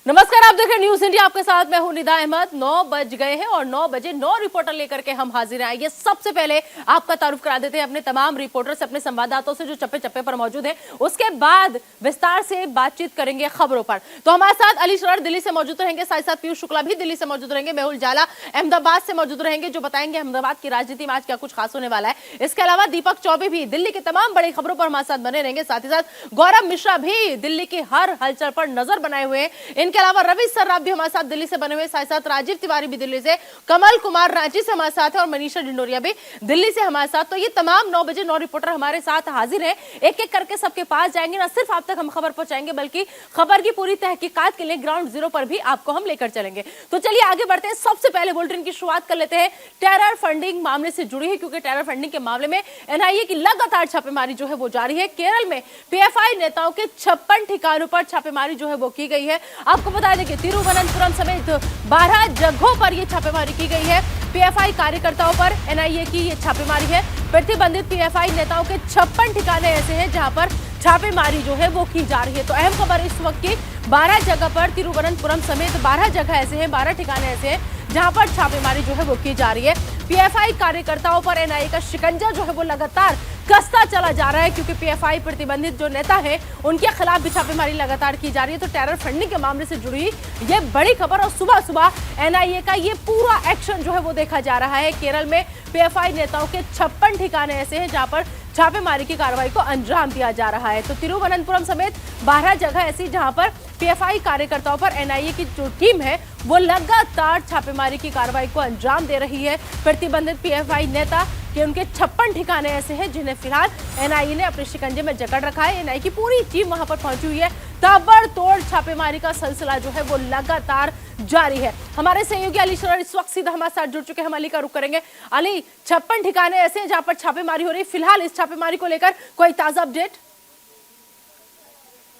नमस्कार, आप देख रहे हैं न्यूज इंडिया। आपके साथ मैं हूं निदा अहमद। 9 बज गए हैं और 9 बजे 9 रिपोर्टर लेकर के हम हाजिर हैं। आइए सबसे पहले आपका तारुफ करा देते हैं अपने तमाम रिपोर्टर से, अपने संवाददाताओं से जो चप्पे चप्पे पर मौजूद हैं। उसके बाद विस्तार से बातचीत करेंगे खबरों पर। तो हमारे साथ अली शरर दिल्ली से मौजूद रहेंगे, साथ साथ पीयूष शुक्ला भी दिल्ली से मौजूद रहेंगे, मेहुल जाला अहमदाबाद से मौजूद रहेंगे, जो बताएंगे अहमदाबाद की राजनीति में आज क्या कुछ खास होने वाला है। इसके अलावा दीपक चौबे भी दिल्ली की तमाम बड़ी खबरों पर हमारे साथ बने रहेंगे। साथ ही साथ गौरव मिश्रा भी दिल्ली की हर हलचल पर नजर बनाए हुए हैं। इनके अलावा रवि सर्राफ भी हमारे साथ दिल्ली से बने हुए, साथ साथ राजीव तिवारी भी दिल्ली से, कमल कुमार रांची से हमारे साथ है और मनीषा डिंडोरिया भी दिल्ली से हमारे साथ। तो ये तमाम 9 बजे 9 रिपोर्टर हमारे साथ हाजिर हैं। एक एक करके सबके पास जाएंगे, ना सिर्फ आप तक हम खबर पहुंचाएंगे बल्कि खबर की पूरी तहकीकात के लिए ग्राउंड जीरो पर भी आपको हम लेकर चलेंगे। तो चलिए आगे बढ़ते हैं। सबसे पहले बुलेटिन की शुरुआत कर लेते हैं टेरर फंडिंग मामले से जुड़ी है, क्योंकि टेरर फंडिंग के मामले में एनआईए की लगातार छापेमारी जो है वो जारी है। केरल में पीएफआई नेताओं के 56 ठिकानों पर छापेमारी जो है वो की गई है। आपको बता दें कि तिरुवनंतपुरम समेत 12 जगहों पर यह छापेमारी की गई है। पीएफआई कार्यकर्ताओं पर एनआईए की यह छापेमारी है। प्रतिबंधित पीएफआई नेताओं के 56 ठिकाने ऐसे हैं जहां पर छापेमारी जो है वो की जा रही है। तो अहम खबर इस वक्त की 12 जगह पर, तिरुवनंतपुरम समेत 12 जगह ऐसे हैं, 12 ठिकाने ऐसे हैं जहां पर छापेमारी जो है वो की जा रही है। पीएफआई कार्यकर्ताओं पर एनआईए का शिकंजा जो है वो लगातार कसता चला जा रहा है, क्योंकि पीएफआई प्रतिबंधित जो नेता है उनके खिलाफ भी छापेमारी लगातार की जा रही है। तो टेरर फंडिंग के मामले से जुड़ी ये बड़ी खबर, और सुबह सुबह एनआईए का ये पूरा एक्शन जो है वो देखा जा रहा है। केरल में पीएफआई नेताओं के 56 ठिकाने ऐसे हैं जहां पर छापेमारी की कार्रवाई को अंजाम दिया जा रहा है। तो तिरुवनंतपुरम समेत 12 जगह ऐसी जहां पर पीएफआई कार्यकर्ताओं पर एनआईए की जो टीम है वो लगातार छापेमारी की कार्रवाई को अंजाम दे रही है। प्रतिबंधित पीएफआई नेता के उनके 56 ठिकाने ऐसे हैं जिन्हें फिलहाल एनआईए ने अपने शिकंजे में जकड़ रखा है। एनआईए की पूरी टीम वहां पर पहुंची हुई है। ताबड़तोड़ छापेमारी का सिलसिला जो है वो लगातार जारी है। हमारे सहयोगी अली शरर इस वक्त सीधा हमारे साथ जुड़ चुके हैं। हम अली का रुख करेंगे। अली, 56 ठिकाने ऐसे हैं जहां पर छापेमारी हो रही है। फिलहाल इस छापेमारी को लेकर कोई ताजा अपडेट?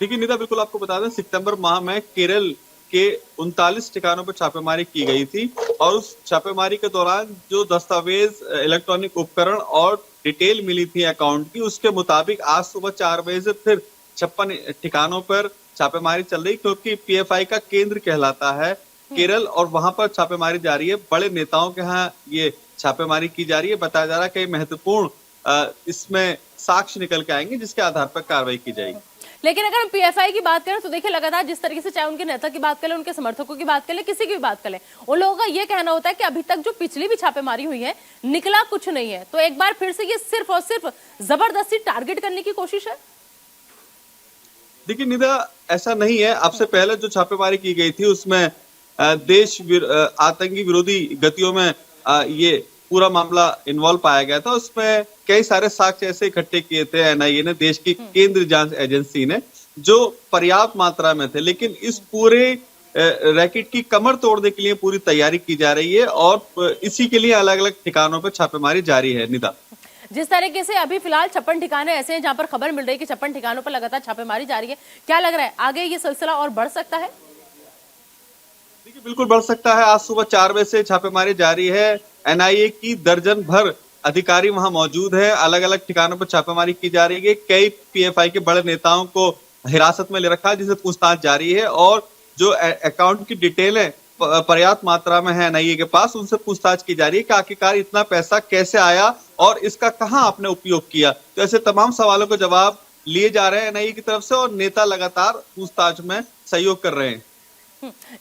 देखिए निदा, बिल्कुल आपको बता दें, सितंबर माह में केरल के 39 ठिकानों पर छापेमारी की गई थी और उस छापेमारी के दौरान जो दस्तावेज, इलेक्ट्रॉनिक उपकरण और डिटेल मिली थी अकाउंट की, उसके मुताबिक आज सुबह 4 बजे से फिर 56 ठिकानों पर छापेमारी चल रही, क्योंकि पीएफआई का केंद्र कहलाता है केरल और वहां पर छापेमारी जारी है। बड़े नेताओं के यहाँ ये छापेमारी की जा रही है। बताया जा रहा है कई महत्वपूर्ण इसमें साक्ष्य निकल के आएंगे जिसके आधार पर कार्रवाई की जाएगी। लेकिन अगर हम पीएफआई की बात करें तो देखिए लगातार जिस तरीके से, चाहे उनके नेता की बात करें, उनके समर्थकों की बात करें, किसी की भी बात करें, उन लोगों का यह कहना होता है कि अभी तक जो पिछली भी छापेमारी हुई है निकला कुछ नहीं है। तो एक बार फिर से ये सिर्फ और सिर्फ जबरदस्ती टारगेट करने की कोशिश है। देखिए निदा, ऐसा नहीं है। अब से पहले जो छापेमारी की गई थी उसमें देश आतंकी विरोधी गतियों में ये पूरा मामला इन्वॉल्व पाया गया था। उसमें कई सारे साक्ष्य ऐसे इकट्ठे किए थे एनआईए ने, देश की केंद्रीय जांच एजेंसी ने, जो पर्याप्त मात्रा में थे। लेकिन इस पूरे रैकेट की कमर तोड़ने के लिए पूरी तैयारी की जा रही है और इसी के लिए अलग अलग ठिकानों पर छापेमारी जारी है। निदा, जिस तरीके से अभी फिलहाल 56 ठिकाने ऐसे हैं जहां पर खबर मिल रही है कि 56 ठिकानों पर लगातार छापेमारी जारी है, क्या लग रहा है आगे ये सिलसिला और बढ़ सकता है? देखिए, बिल्कुल बढ़ सकता है। आज सुबह 4 बजे से छापेमारी जारी है। एनआईए की दर्जन भर अधिकारी वहां मौजूद है। अलग अलग ठिकानों पर छापेमारी की जा रही है। कई पीएफआई के बड़े नेताओं को हिरासत में ले रखा है, जिसे पूछताछ जारी है और जो अकाउंट की डिटेल है पर्याप्त मात्रा में है एनआईए के पास, उनसे पूछताछ की जा रही है कि आखिरकार इतना पैसा कैसे आया और इसका कहां आपने उपयोग किया। तो ऐसे तमाम सवालों के जवाब लिए जा रहे हैं एनआईए की तरफ से और नेता लगातार पूछताछ में सहयोग कर रहे हैं।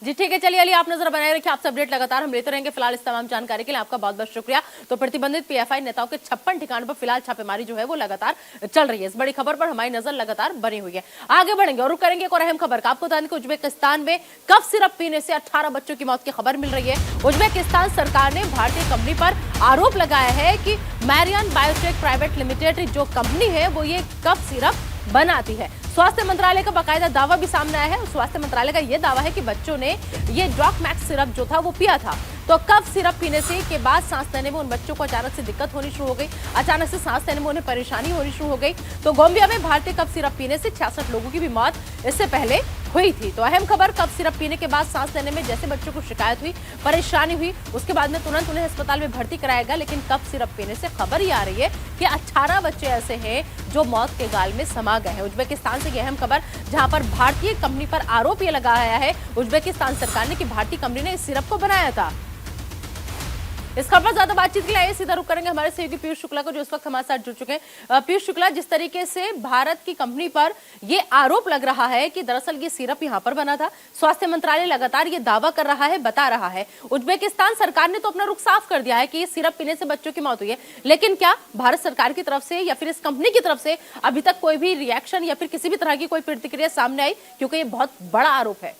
जी ठीक है, चलिए अली आप नजर बनाए रखिए, आपसे अपडेट लगातार हम लेते रहेंगे। फिलहाल इस तमाम जानकारी के लिए आपका बहुत बहुत शुक्रिया। तो प्रतिबंधित पीएफआई नेताओं के 56 ठिकानों पर फिलहाल छापेमारी जो है वो लगातार चल रही है। इस बड़ी खबर पर हमारी नजर लगातार बनी हुई है। आगे बढ़ेंगे और रुक करेंगे एक और अहम खबर का। आपको बता दें कि उज्बेकिस्तान में कफ सिरप पीने से 18 बच्चों की मौत की खबर मिल रही है। उज्बेकिस्तान सरकार ने भारतीय कंपनी पर आरोप लगाया है कि मैरियन बायोटेक प्राइवेट लिमिटेड जो कंपनी है वो ये कफ सिरप बनाती है। स्वास्थ्य मंत्रालय का बाकायदा दावा भी सामने आया है। स्वास्थ्य मंत्रालय का यह दावा है कि बच्चों ने ये डॉक मैक्स सिरप जो था वो पिया था। तो कफ सिरप पीने से के बाद सांस लेने में उन बच्चों को अचानक से दिक्कत होनी शुरू हो गई। अचानक से सांस लेने में उन्हें परेशानी होनी शुरू हो गई। तो गोंबिया में भारतीय कफ सिरप पीने से 66 लोगों की भी मौत इससे पहले हुई थी। तो अहम खबर, कफ सिरप पीने के बाद सांस लेने में जैसे बच्चों को शिकायत हुई, परेशानी हुई, उसके बाद में तुरंत उन्हें अस्पताल में भर्ती कराया गया। लेकिन कफ सिरप पीने से खबर ये आ रही है कि 18 बच्चे ऐसे हैं जो मौत के गाल में समा गए हैं। उज्बेकिस्तान से ये अहम खबर, जहां पर भारतीय कंपनी पर आरोप ये लगाया है उज्बेकिस्तान सरकार ने कि भारतीय कंपनी ने इस सिरप को बनाया था। इस खबर पर ज्यादा बातचीत के लिए आइए सीधा रुख करेंगे हमारे सहयोगी पीयूष शुक्ला को, जो इस वक्त हमारे साथ जुड़ चुके हैं। पीयूष शुक्ला, जिस तरीके से भारत की कंपनी पर यह आरोप लग रहा है कि दरअसल ये सिरप यहां पर बना था, स्वास्थ्य मंत्रालय लगातार ये दावा कर रहा है, बता रहा है। उज्बेकिस्तान सरकार ने तो अपना रुख साफ कर दिया है कि ये सिरप पीने से बच्चों की मौत हुई है, लेकिन क्या भारत सरकार की तरफ से या फिर इस कंपनी की तरफ से अभी तक कोई भी रिएक्शन या फिर किसी भी तरह की कोई प्रतिक्रिया सामने आई? क्योंकि ये बहुत बड़ा आरोप है।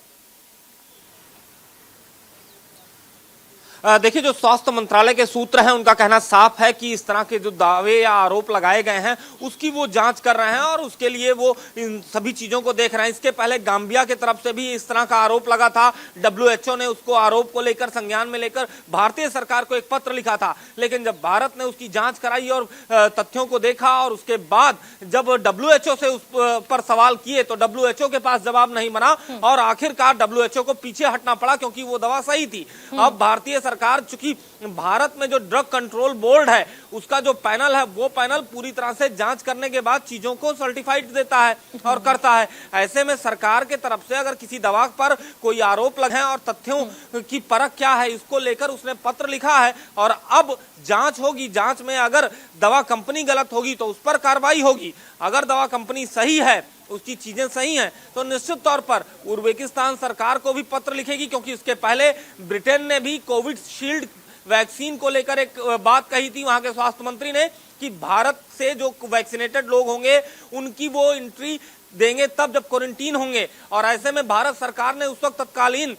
देखिए, जो स्वास्थ्य मंत्रालय के सूत्र हैं उनका कहना साफ है कि इस तरह के जो दावे या आरोप लगाए गए हैं उसकी वो जांच कर रहे हैं और उसके लिए वो इन सभी चीजों को देख रहे हैं। इसके पहले गाम्बिया की तरफ से भी इस तरह का आरोप लगा था। WHO ने उसको आरोप को लेकर संज्ञान में लेकर भारतीय सरकार को एक पत्र लिखा था, लेकिन जब भारत ने उसकी जांच कराई और तथ्यों को देखा और उसके बाद जब WHO से उस पर सवाल किए तो WHO के पास जवाब नहीं बना और आखिरकार WHO को पीछे हटना पड़ा क्योंकि वो दवा सही थी। अब भारतीय सरकार, चूंकि भारत में जो ड्रग कंट्रोल बोर्ड है उसका जो पैनल है वो पैनल पूरी तरह से जांच करने के बाद चीजों को सर्टिफाइड देता है और करता है। ऐसे में सरकार के तरफ से अगर किसी दवा पर कोई आरोप लगे और तथ्यों की परख क्या है इसको लेकर उसने पत्र लिखा है और अब जांच होगी। जांच में अगर दवा कंपनी गलत होगी तो उस पर कार्रवाई होगी, अगर दवा कंपनी सही है, उसकी चीजें सही हैं, तो निश्चित तौर पर उज्बेकिस्तान सरकार को भी पत्र लिखेगी। क्योंकि इसके पहले ब्रिटेन ने भी कोविड शील्ड वैक्सीन को लेकर एक बात कही थी, वहां के स्वास्थ्य मंत्री ने, कि भारत से जो वैक्सीनेटेड लोग होंगे उनकी वो एंट्री देंगे तब जब क्वारंटीन होंगे। और ऐसे में भारत सरकार ने उस वक्त तत्कालीन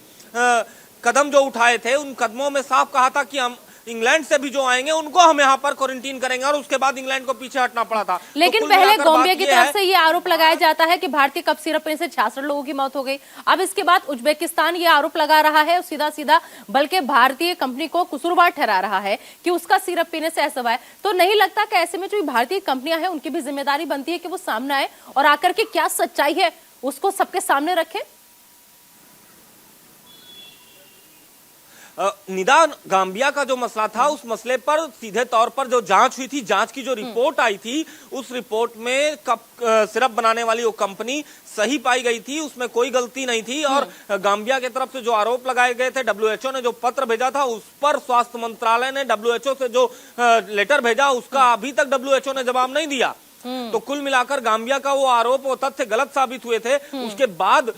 कदम जो उठाए थे उन कदमों में साफ कहा था कि हम इंग्लैंड से भी जो आएंगे उनको हम यहाँ पर क्वारंटीन करेंगे और उसके बाद इंग्लैंड को पीछे हटना पड़ा था। लेकिन पहले गाम्बिया की तरफ से ये आरोप लगाया जाता है कि भारतीय कफ सिरप पीने से 66 लोगों की मौत हो गई। अब इसके बाद उज्बेकिस्तान ये आरोप लगा रहा है सीधा सीधा, बल्कि भारतीय कंपनी को कसूरवार ठहरा रहा है कि उसका सिरप पीने से ऐसा हुआ है। तो नहीं लगता कि ऐसे में जो भारतीय कंपनियां हैं उनकी भी जिम्मेदारी बनती है कि वो सामने आए और आकर के क्या सच्चाई है उसको सबके सामने रखें? निदा, गाम्बिया का जो मसला था उस मसले पर सीधे तौर पर जो जांच हुई थी, जांच की जो रिपोर्ट आई थी उस रिपोर्ट में सिरप बनाने वाली वो कंपनी सही पाई गई थी, उसमें कोई गलती नहीं थी। और गाम्बिया की तरफ से जो आरोप लगाए गए थे, WHO ने जो पत्र भेजा था उस पर स्वास्थ्य मंत्रालय ने WHO से जो लेटर भेजा उसका अभी तक WHO ने जवाब नहीं दिया। तो कुल मिलाकर गाम्बिया का वो आरोप, वो तथ्य गलत साबित हुए थे। उसके बाद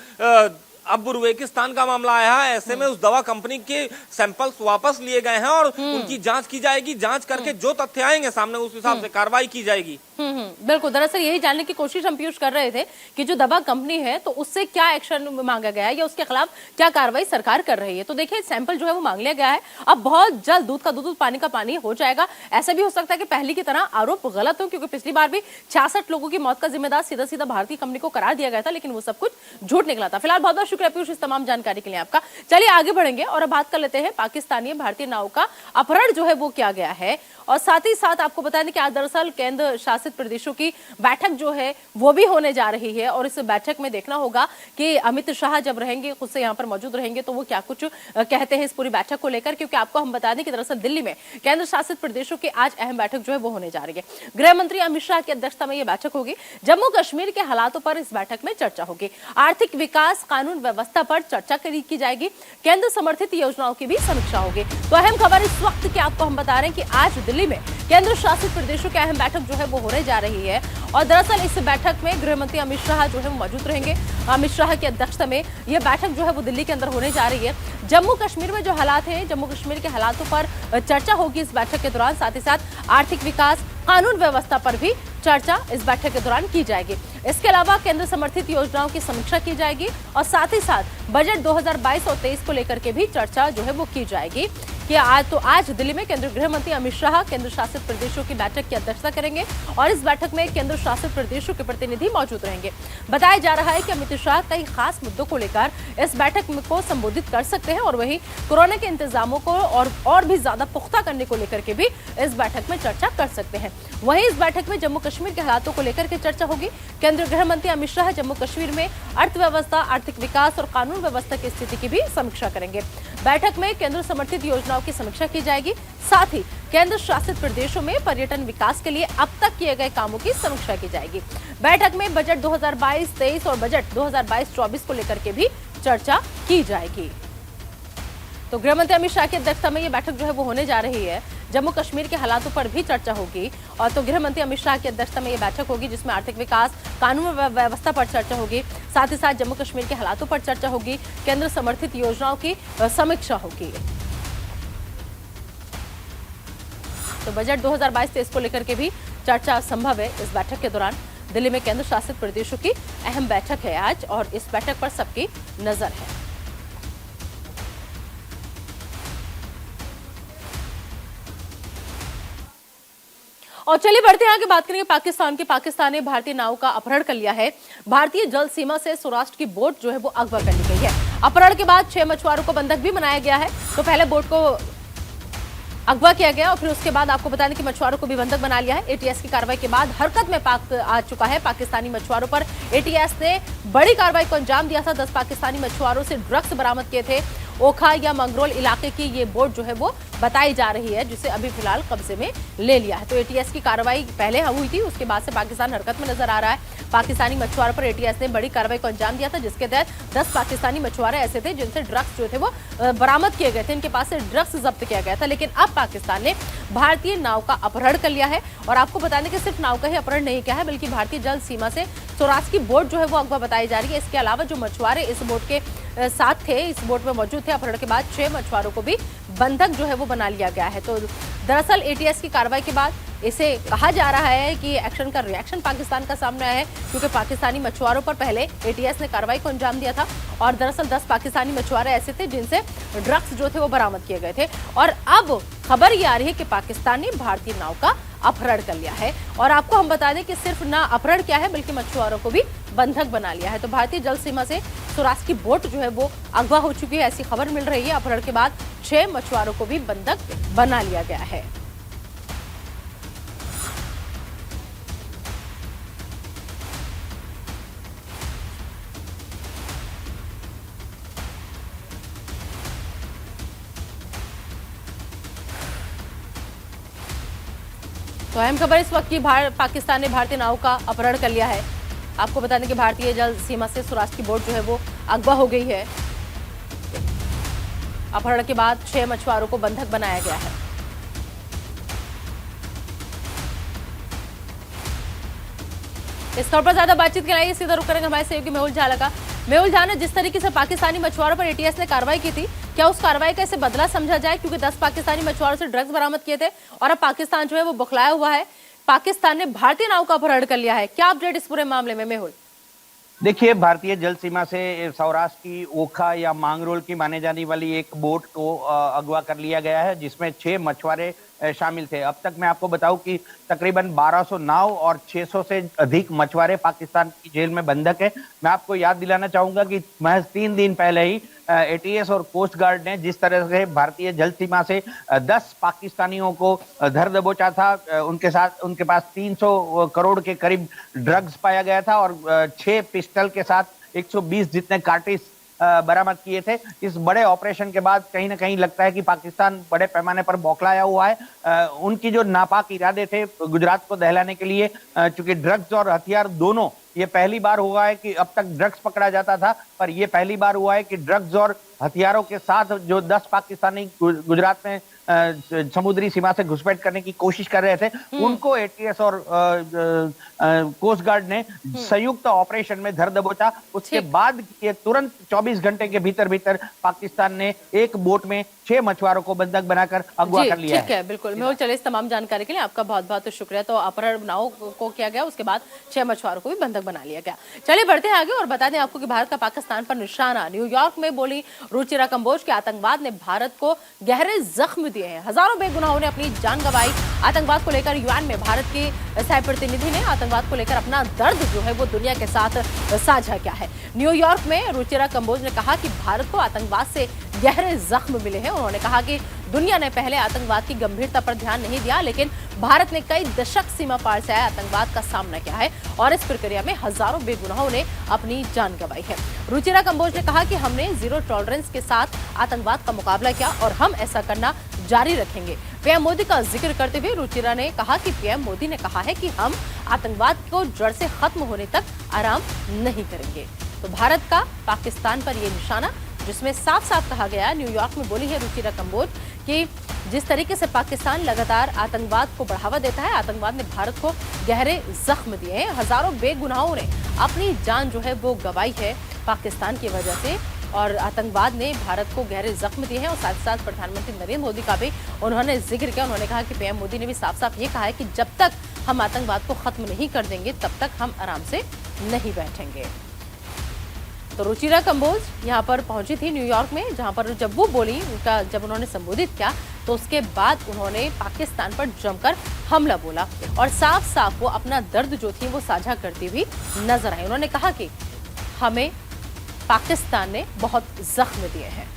अब उज्बेकिस्तान का मामला आया है। ऐसे में उस दवा कंपनी के सैंपल्स वापस लिए गए हैं और उनकी जांच की जाएगी। जांच करके जो तथ्य आएंगे सामने उस हिसाब से कार्रवाई की जाएगी। बिल्कुल, दरअसल यही जानने की कोशिश हम पीयूष कर रहे थे कि जो दवा कंपनी है तो उससे क्या एक्शन मांगा गया है या उसके खिलाफ क्या कार्रवाई सरकार कर रही है। तो देखिए, सैंपल जो है वो मांग लिया गया है, अब बहुत जल्द दूध का दूध पानी का पानी हो जाएगा। ऐसा भी हो सकता है कि पहले की तरह आरोप गलत हो, क्योंकि पिछली बार भी 66 लोगों की मौत का जिम्मेदार सीधा सीधा भारतीय कंपनी को करार दिया गया था, लेकिन वो सब कुछ झूठ निकला था। फिलहाल बहुत बहुत शुक्रिया पीयूष इस तमाम जानकारी के लिए आपका। चलिए आगे बढ़ेंगे और अब बात कर लेते हैं पाकिस्तानी भारतीय नाव का अपहरण जो है वो किया गया है, और साथ ही साथ आपको बता दें कि आज दरअसल केंद्र शासित प्रदेशों की बैठक जो है वो भी होने जा रही है। और इस बैठक में देखना होगा कि अमित शाह जब रहेंगे, खुद से यहाँ पर मौजूद रहेंगे, तो वो क्या कुछ कहते हैं इस पूरी बैठक को लेकर। क्योंकि आपको हम बता दें कि दरअसल दिल्ली में केंद्र शासित प्रदेशों की आज अहम बैठक जो है वो होने जा रही है। गृह मंत्री अमित शाह की अध्यक्षता में यह बैठक होगी। जम्मू कश्मीर के हालातों पर इस बैठक में चर्चा होगी। आर्थिक विकास, कानून व्यवस्था पर चर्चा की जाएगी। केंद्र समर्थित योजनाओं की भी समीक्षा होगी। तो अहम खबर इस वक्त की आपको हम बता रहे हैं कि आज दिल्ली में केंद्र शासित प्रदेशों की अहम बैठक जो है वो होने जा रही है। और दरअसल इस बैठक में गृह मंत्री अमित शाह जो है वो मौजूद रहेंगे। अमित शाह की अध्यक्षता में यह बैठक जो है वो दिल्ली के अंदर होने जा रही है। जम्मू कश्मीर में जो हालात हैं, जम्मू कश्मीर के हालातों पर चर्चा होगी इस बैठक के दौरान। साथ ही साथ आर्थिक विकास, कानून व्यवस्था पर भी चर्चा इस बैठक के दौरान की जाएगी। इसके अलावा केंद्र समर्थित योजनाओं की समीक्षा की जाएगी और साथ ही साथ बजट 2022 और 23 को लेकर के भी चर्चा जो है वो की जाएगी। कि आज दिल्ली में केंद्रीय गृह मंत्री अमित शाह केंद्र शासित प्रदेशों की बैठक की अध्यक्षता करेंगे और इस बैठक में केंद्र शासित प्रदेशों के प्रतिनिधि मौजूद रहेंगे। बताया जा रहा है कि अमित शाह कई खास मुद्दों को लेकर इस बैठक को संबोधित कर सकते हैं और वहीं कोरोना के इंतजामों को और भी ज्यादा पुख्ता करने को लेकर के भी इस बैठक में चर्चा कर सकते हैं। वहीं इस बैठक में जम्मू कश्मीर के हालातों को लेकर के चर्चा होगी। केंद्रीय गृह मंत्री अमित शाह जम्मू कश्मीर में अर्थव्यवस्था, आर्थिक विकास और कानून व्यवस्था की स्थिति की भी समीक्षा करेंगे। बैठक में केंद्र समर्थित योजनाओं की समीक्षा की जाएगी। साथ ही केंद्र शासित प्रदेशों में पर्यटन विकास के लिए अब तक किए गए कामों की समीक्षा की जाएगी। बैठक में बजट 2022-23 और बजट 2022-24 को लेकर के भी चर्चा की जाएगी। तो गृह मंत्री अमित शाह की अध्यक्षता में ये बैठक जो है वो होने जा रही है। जम्मू कश्मीर के हालातों पर भी चर्चा होगी और तो गृह मंत्री अमित शाह की अध्यक्षता में ये बैठक होगी जिसमें आर्थिक विकास, कानून व्यवस्था पर चर्चा होगी। साथ ही साथ जम्मू कश्मीर के हालातों पर चर्चा होगी, केंद्र समर्थित योजनाओं की समीक्षा होगी। तो बजट 2022-23 को लेकर के भी चर्चा संभव है। इस बैठक के दौरान दिल्ली में केंद्र शासित प्रदेशों की अहम बैठक है आज और इस बैठक पर सबकी नजर है। और चलिए बढ़ते हैं आगे, बात करेंगे पाकिस्तान की। पाकिस्तान ने भारतीय नाव का अपहरण कर लिया है। भारतीय जल सीमा से सौराष्ट्र की बोट जो है वो अगवा कर ली गई है। अपहरण के बाद 6 मछुआरों को बंधक भी बनाया गया है। तो पहले बोट को अगवा किया गया और फिर उसके बाद आपको बता दें कि मछुआरों को भी बंधक बना लिया है। एटीएस की कार्रवाई के बाद हरकत में पाक आ चुका है। पाकिस्तानी मछुआरों पर एटीएस ने बड़ी कार्रवाई को अंजाम दिया था। 10 पाकिस्तानी मछुआरों से ड्रग्स बरामद किए थे। ओखा या मंगरोल इलाके की ये बोट जो है वो बताई जा रही है, जिसे अभी फिलहाल कब्जे में ले लिया है। तो एटीएस की कार्रवाई पहले हुई थी, उसके बाद से पाकिस्तान हरकत में नजर आ रहा है। पाकिस्तानी मछुआरों पर एटीएस ने बड़ी कार्रवाई को अंजाम दिया था, जिसके तहत 10 पाकिस्तानी मछुआरे ऐसे थे जिनसे ड्रग्स जो थे वो बरामद किए गए थे। इनके पास से ड्रग्स जब्त किया गया था। लेकिन अब पाकिस्तान ने भारतीय नाव का अपहरण कर लिया है और आपको बता दें कि सिर्फ नाव का ही अपहरण नहीं किया है, बल्कि भारतीय जल सीमा से सौराष्ट्र की बोट जो है वो अगवा बताई जा रही है। इसके अलावा जो मछुआरे इस बोट के साथ थे, इस बोट में मौजूद थे, अपहरण के बाद 6 मछुआरों को भी बंधक जो है वो बना लिया गया है। तो दरअसल एटीएस की कार्रवाई के बाद इसे कहा जा रहा है कि एक्शन का रिएक्शन पाकिस्तान का सामने आया है, क्योंकि पाकिस्तानी मछुआरों पर पहले एटीएस ने कार्रवाई को अंजाम दिया था और दरअसल 10 पाकिस्तानी मछुआरे ऐसे थे जिनसे ड्रग्स जो थे वो बरामद किए गए थे। और अब खबर ये आ रही है कि पाकिस्तान ने भारतीय नाव का अपहरण कर लिया है। और आपको हम बता दें कि सिर्फ ना अपहरण किया है, बल्कि मछुआरों को भी बंधक बना लिया है। तो भारतीय जल सीमा से सौराष्ट्र की बोट जो है वो अगवा हो चुकी है, ऐसी खबर मिल रही है। अपहरण के बाद 6 मछुआरों को भी बंधक बना लिया गया है। तो अहम खबर इस वक्त की, पाकिस्तान ने भारतीय नाव का अपहरण कर लिया है। आपको बता दें कि भारतीय जल सीमा से सौराष्ट्र की बोट जो है वो अगवा हो गई है। अपहरण के बाद 6 मछुआरों को बंधक बनाया गया है। इस खबर पर ज्यादा बातचीत के लिए सीधा रुक करेंगे हमारे सहयोगी मेहुल झाला का। मेहुल झाला, जिस तरीके से पाकिस्तानी मछुआरों पर एटीएस ने कार्रवाई की थी, क्या उस कार्रवाई का इसे बदला समझा जाए? क्योंकि 10 पाकिस्तानी मछुआरों से ड्रग्स बरामद किए थे और अब पाकिस्तान जो है वो बौखलाया हुआ है। पाकिस्तान ने भारतीय नाव का अपहरण कर लिया है। क्या अपडेट इस पूरे मामले में मेहुल? देखिए, भारतीय जल सीमा से सौराष्ट्र की ओखा या मांगरोल की माने जाने वाली एक बोट को अगवा कर लिया गया है, जिसमें 6 मछुआरे शामिल थे। अब तक मैं आपको बताऊं कि तकरीबन 1200 नाव और 600 से अधिक मछुआरे पाकिस्तान की जेल में बंधक है। मैं आपको याद दिलाना चाहूंगा कि महज 3 दिन पहले ही एटीएस और कोस्ट गार्ड ने जिस तरह से भारतीय जल सीमा से 10 पाकिस्तानियों को धर दबोचा था, उनके पास 300 करोड़ के करीब ड्रग्स पाया गया था और 6 पिस्टल के साथ 120 जितने कार्टिस बरामद किए थे। इस बड़े ऑपरेशन के बाद कहीं ना कहीं लगता है कि पाकिस्तान बड़े पैमाने पर बौखलाया हुआ है। उनकी जो नापाक इरादे थे गुजरात को दहलाने के लिए, चूंकि ड्रग्स और हथियार दोनों, ये पहली बार हुआ है कि अब तक ड्रग्स पकड़ा जाता था, पर ये पहली बार हुआ है कि ड्रग्स और हथियारों के साथ जो 10 पाकिस्तानी गुजरात में समुद्री सीमा से घुसपैठ करने की कोशिश कर रहे थे, उनको एटीएस और कोस्ट गार्ड ने संयुक्त ऑपरेशन में धर दबोचा। उसके बाद ये तुरंत 24 घंटे के भीतर भीतर पाकिस्तान ने एक बोट में 6 मछुआरों को बंधक बनाकर अगवा कर लिया है। ठीक है, बिल्कुल मेहुल, चलिए इस तमाम जानकारी के लिए आपका बहुत बहुत शुक्रिया। तो अपहरण नाव को किया गया, उसके बाद 6 मछुआरों को भी बंधक बना लिया गया। चलिए बढ़ते हैं आगे और बता दें आपको कि भारत का पाकिस्तान पर निशाना। न्यूयॉर्क में बोली रुचिरा कंबोज के आतंकवाद ने भारत को गहरे जख्म दिए हैं। हजारों बेगुनाहों ने अपनी जान गंवाई। आतंकवाद को लेकर यूएन में भारत के सह प्रतिनिधि ने आतंकवाद को लेकर अपना दर्द जो है वो दुनिया के साथ साझा किया है। न्यूयॉर्क में रुचिरा कंबोज ने कहा कि भारत को आतंकवाद से गहरे जख्म मिले हैं। उन्होंने कहा कि दुनिया ने पहले आतंकवाद की गंभीरता पर ध्यान नहीं दिया, लेकिन भारत ने कई दशक सीमा पार से आए आतंकवाद का सामना किया है और इस प्रक्रिया में हजारों बेगुनाहों ने अपनी जान गंवाई है। रुचिरा कंबोज ने कहा कि हमने जीरो टॉलरेंस के साथ आतंकवाद का मुकाबला किया और हम ऐसा करना जारी रखेंगे। पीएम मोदी का जिक्र करते हुए रुचिरा ने कहा कि पीएम मोदी ने कहा है कि हम आतंकवाद को जड़ से खत्म होने तक आराम नहीं करेंगे। तो भारत का पाकिस्तान पर यह निशाना, जिसमें साफ साफ कहा गया, न्यूयॉर्क में बोली है रुचिरा कंबोज कि जिस तरीके से पाकिस्तान लगातार आतंकवाद को बढ़ावा देता है, आतंकवाद ने भारत को गहरे जख्म दिए हैं। हजारों बेगुनाहों ने अपनी जान जो है वो गंवाई है पाकिस्तान की वजह से और आतंकवाद ने भारत को गहरे जख्म दिए हैं। और साथ ही साथ प्रधानमंत्री नरेंद्र मोदी का भी उन्होंने जिक्र किया। उन्होंने कहा कि पीएम मोदी ने भी साफ साफ ये कहा है कि जब तक हम आतंकवाद को खत्म नहीं कर देंगे तब तक हम आराम से नहीं बैठेंगे। तो रुचिरा कंबोज यहाँ पर पहुंची थी न्यूयॉर्क में, जहां पर जब वो बोली, उनका जब उन्होंने संबोधित किया तो उसके बाद उन्होंने पाकिस्तान पर जमकर हमला बोला और साफ साफ वो अपना दर्द जो थी वो साझा करती हुई नजर आई। उन्होंने कहा कि हमें पाकिस्तान ने बहुत जख्म दिए हैं।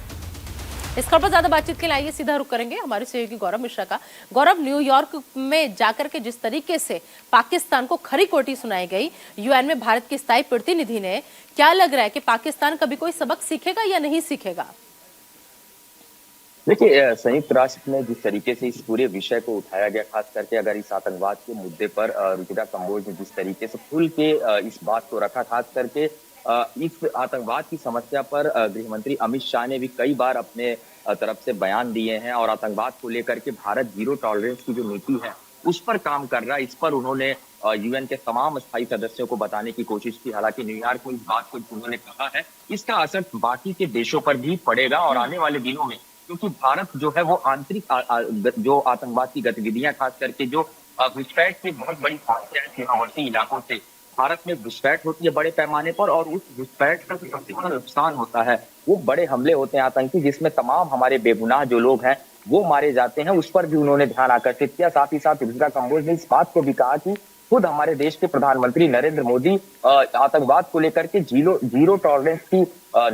इस खबर पर ज्यादा बातचीत के लिए आइए सीधा रुख करेंगे हमारे सहयोगी गौरव मिश्रा का। गौरव, न्यूयॉर्क में जाकर के जिस तरीके से पाकिस्तान को खरी खोटी सुनाई गई यूएन में भारत की स्थायी प्रतिनिधि ने, क्या लग रहा है कि पाकिस्तान कभी कोई सबक सीखेगा या नहीं सीखेगा? देखिए, संयुक्त राष्ट्र में जिस तरीके से इस पूरे विषय को उठाया गया, खास करके अगर इस आतंकवाद के मुद्दे पर रुचिरा कंबोज ने जिस तरीके से खुल के इस बात को रखा, खास करके इस आतंकवाद की समस्या पर गृह मंत्री अमित शाह ने भी कई बार अपने तरफ से बयान दिए हैं और आतंकवाद को लेकर के भारत जीरो टॉलरेंस की जो नीति है उस पर काम कर रहा है। इस पर उन्होंने यूएन के तमाम स्थायी सदस्यों को बताने की कोशिश की। हालांकि न्यूयॉर्क में इस बात को उन्होंने कहा है, इसका असर बाकी के देशों पर भी पड़ेगा और आने वाले दिनों में, क्योंकि भारत जो है वो आंतरिक जो आतंकवाद की गतिविधियां, खास करके जो घुसपैठ की बहुत बड़ी समस्या है सीमावर्ती इलाकों से, भारत में घुसपैठ होती है बड़े पैमाने पर और उस घुसपैठ का सबसे बड़ा नुकसान होता है वो बड़े हमले होते हैं आतंकी, जिसमें तमाम हमारे बेगुनाह जो लोग हैं वो मारे जाते हैं। उस पर भी उन्होंने ध्यान आकर्षित किया। साथ ही साथ रुचिरा कंबोज ने इस बात को भी कहा कि खुद हमारे देश के प्रधानमंत्री नरेंद्र मोदी आतंकवाद को लेकर के जीरो टॉलरेंस की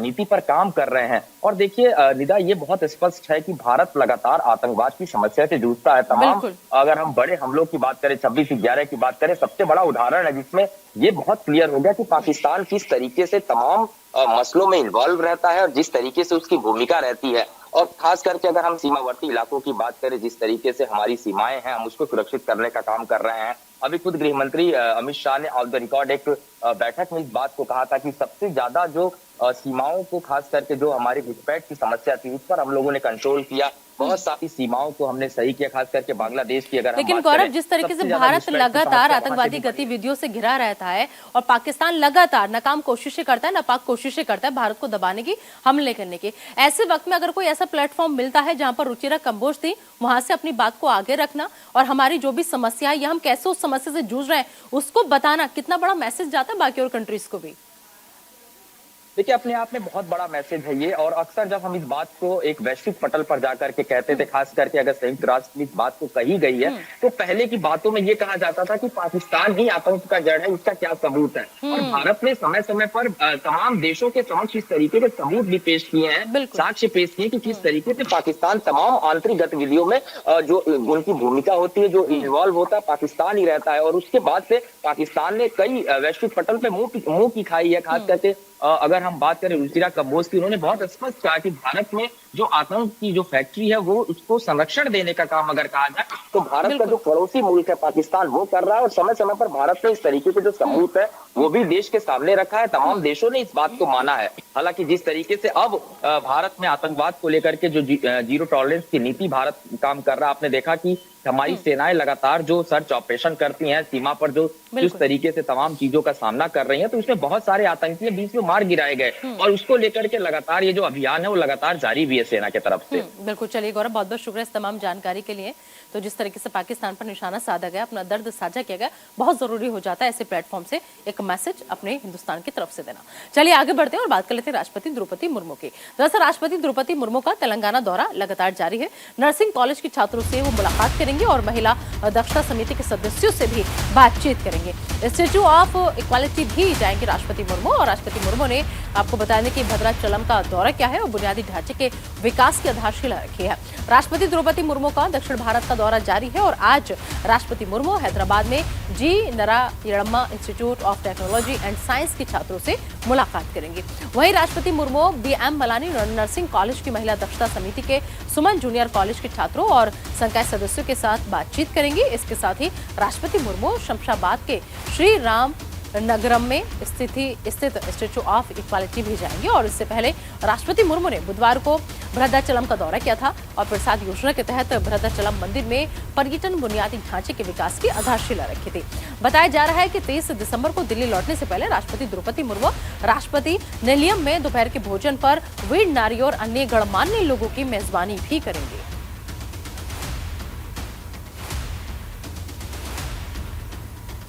नीति पर काम कर रहे हैं। और देखिए निदा, ये बहुत स्पष्ट है कि भारत लगातार आतंकवाद की समस्या से जूझता है। तमाम अगर हम बड़े हमलों की बात करें, 26/11 की बात करें, सबसे बड़ा उदाहरण है जिसमें ये बहुत क्लियर हो गया कि पाकिस्तान किस तरीके से तमाम मसलों में इन्वॉल्व रहता है और जिस तरीके से उसकी भूमिका रहती है। और खास करके अगर हम सीमावर्ती इलाकों की बात करें, जिस तरीके से हमारी सीमाएं हैं, हम उसको सुरक्षित करने का काम कर रहे हैं। अभी खुद गृह मंत्री अमित शाह ने ऑफ द रिकॉर्ड एक बैठक में इस बात को कहा था कि सबसे ज्यादा जो सीमाओं को, खास करके जो हमारी घुसपैठ की समस्या थी, उस पर हम लोगों ने कंट्रोल किया। बहुत सारी सीमाओं को हमने सही किया, खास करके बांग्लादेश की अगर लेकिन गौरव, जिस तरीके से भारत लगातार आतंकवादी गतिविधियों से घिरा रहता है और पाकिस्तान लगातार नाकाम कोशिशें करता है, नापाक कोशिशें करता है भारत को दबाने की, हमले करने की, ऐसे वक्त में अगर कोई ऐसा प्लेटफॉर्म मिलता है जहां पर रुचिरा कंबोज थी, वहां से अपनी बात को आगे रखना और हमारी जो भी समस्या है या हम कैसे उस समस्या से जूझ रहे हैं उसको बताना, कितना बड़ा मैसेज जाता है बाकी और कंट्रीज को भी? देखिए, अपने आप में बहुत बड़ा मैसेज है ये। और अक्सर जब हम इस बात को एक वैश्विक पटल पर जाकर के कहते थे, खास करके अगर संयुक्त राष्ट्र में इस बात को कही गई है, तो पहले की बातों में ये कहा जाता था कि पाकिस्तान ही आतंक का जड़ है, इसका क्या सबूत है। और भारत ने समय समय पर तमाम देशों के समक्ष इस तरीके के सबूत भी पेश किए हैं, साक्ष्य पेश किए कि किस तरीके से पाकिस्तान तमाम आंतरिक गतिविधियों में जो उनकी भूमिका होती है, जो इन्वॉल्व होता है, पाकिस्तान ही रहता है। और उसके बाद से पाकिस्तान ने कई वैश्विक पटल पे मुंह की खाई है। खास करके अगर हम बात करें रुचिरा कंबोज की, उन्होंने बहुत स्पष्ट कहा कि भारत में जो आतंक की जो फैक्ट्री है वो उसको संरक्षण देने का काम अगर कहा जाए तो भारत का जो पड़ोसी मुल्क है पाकिस्तान वो कर रहा है। और समय समय पर भारत ने इस तरीके के जो सबूत है वो भी देश के सामने रखा है। तमाम देशों ने इस बात को माना है। हालांकि जिस तरीके से अब भारत में आतंकवाद को लेकर के जो जीरो टॉलरेंस की नीति भारत काम कर रहा है, आपने देखा कि हमारी सेनाएं लगातार जो सर्च ऑपरेशन करती हैं सीमा पर, जो जिस तरीके से तमाम चीजों का सामना कर रही हैं, तो उसमें बहुत सारे आतंकी बीच में मार गिराए गए और उसको लेकर के लगातार ये जो अभियान है वो लगातार जारी भी है सेना की तरफ से। बिल्कुल। चलिए गौरव, बहुत बहुत शुक्रिया इस तमाम जानकारी के लिए। तो जिस तरीके से पाकिस्तान पर निशाना साधा गया, अपना दर्द साझा किया गया, बहुत जरूरी हो जाता है ऐसे प्लेटफॉर्म से एक एक मैसेज अपने हिंदुस्तान की तरफ से देना। चलिए आगे बढ़ते हैं और बात कर लेते हैं राष्ट्रपति द्रौपदी मुर्मू की। दरअसल राष्ट्रपति द्रौपदी मुर्मू का तेलंगाना दौरा लगातार जारी है। नर्सिंग कॉलेज के छात्रों से वो मुलाकात करेंगे और महिला दक्षता समिति के सदस्यों से भी बातचीत करेंगे। स्टैच्यू ऑफ इक्वालिटी भी जाएंगे राष्ट्रपति मुर्मू। और राष्ट्रपति मुर्मू ने आपको बता दें कि भद्राचलम का दौरा क्या है और बुनियादी ढांचे के विकास की आधारशिला रखी है। राष्ट्रपति द्रौपदी मुर्मू का दक्षिण भारत का दौरा जारी है और आज राष्ट्रपति मुर्मू हैदराबाद में G Narayanamma institute of technology and science के छात्रों से मुलाकात करेंगे। वहीं राष्ट्रपति Murmu BM Malani nursing college की महिला दक्षता समिति के सुमन जूनियर कॉलेज के छात्रों और संकाय सदस्यों के साथ बातचीत करेंगे। इसके साथ ही राष्ट्रपति मुर्मू शमशाबाद के श्री राम नगरम में स्थित स्टैच्यू ऑफ इक्वालिटी भी जाएंगे। और इससे पहले राष्ट्रपति मुर्मू ने बुधवार को भद्राचलम का दौरा किया था और प्रसाद योजना के तहत भद्राचलम मंदिर में पर्यटन बुनियादी ढांचे के विकास की आधारशिला रखी थी। बताया जा रहा है कि 23 दिसंबर को दिल्ली लौटने से पहले राष्ट्रपति द्रौपदी मुर्मू राष्ट्रपति निलयम में दोपहर के भोजन पर वीर नारी और अन्य गणमान्य लोगों की मेजबानी भी करेंगे।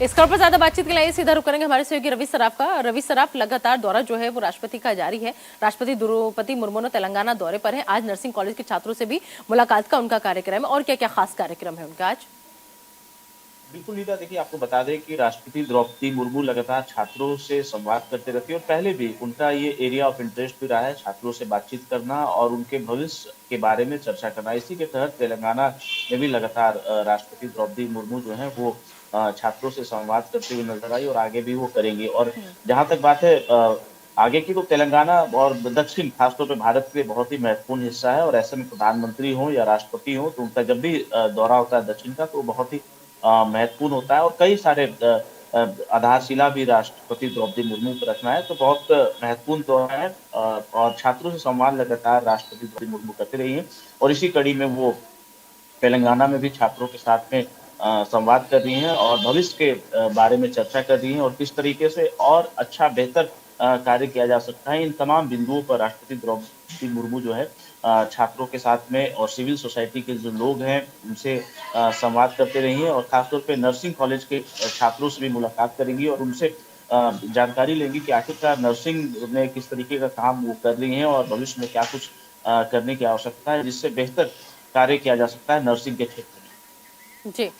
इस खबर पर ज्यादा बातचीत के लिए सीधा रुख करेंगे हमारे सहयोगी रवि सराफ का। रवि सराफ, लगातार दौरा जो है वो राष्ट्रपति का जारी है। राष्ट्रपति द्रौपदी मुर्मू ने तेलंगाना दौरे पर है। आज नर्सिंग कॉलेज के छात्रों से भी मुलाकात का उनका कार्यक्रम है और क्या क्या खास कार्यक्रम है उनका आज? बिल्कुल नीता, देखिए आपको बता दें कि राष्ट्रपति द्रौपदी मुर्मू लगातार छात्रों से संवाद करते रहती है और पहले भी उनका ये एरिया ऑफ इंटरेस्ट भी रहा है, छात्रों से बातचीत करना और उनके भविष्य के बारे में चर्चा करना। इसी के तहत तेलंगाना में भी लगातार राष्ट्रपति द्रौपदी मुर्मू जो है वो छात्रों से संवाद करते हुए नजर आई और आगे भी वो करेंगे। और जहां तक बात है आगे की, तो तेलंगाना और दक्षिण खासतौर पे भारत के लिए बहुत ही महत्वपूर्ण हिस्सा है और ऐसे में प्रधानमंत्री हो या राष्ट्रपति हो तो उनका जब भी दौरा होता है दक्षिण का तो बहुत ही महत्वपूर्ण होता है और कई सारे आधारशिला भी राष्ट्रपति द्रौपदी मुर्मू पर रखना है, तो बहुत महत्वपूर्ण दौरा है। और छात्रों से संवाद लगातार राष्ट्रपति द्रौपदी मुर्मू करते रही है और इसी कड़ी में वो तेलंगाना में भी छात्रों के साथ में संवाद कर रही हैं और भविष्य के बारे में चर्चा कर रही हैं और किस तरीके से और अच्छा बेहतर कार्य किया जा सकता है। इन तमाम बिंदुओं पर राष्ट्रपति द्रौपदी मुर्मू जो है छात्रों के साथ में और सिविल सोसाइटी के जो लोग हैं उनसे संवाद करते रही हैं और खासतौर पे नर्सिंग कॉलेज के छात्रों से भी मुलाकात करेंगी और उनसे जानकारी लेंगी कि आखिरकार नर्सिंग में किस तरीके का काम वो कर रही हैं और भविष्य में क्या कुछ करने की आवश्यकता है जिससे बेहतर कार्य किया जा सकता है नर्सिंग के क्षेत्र में। जी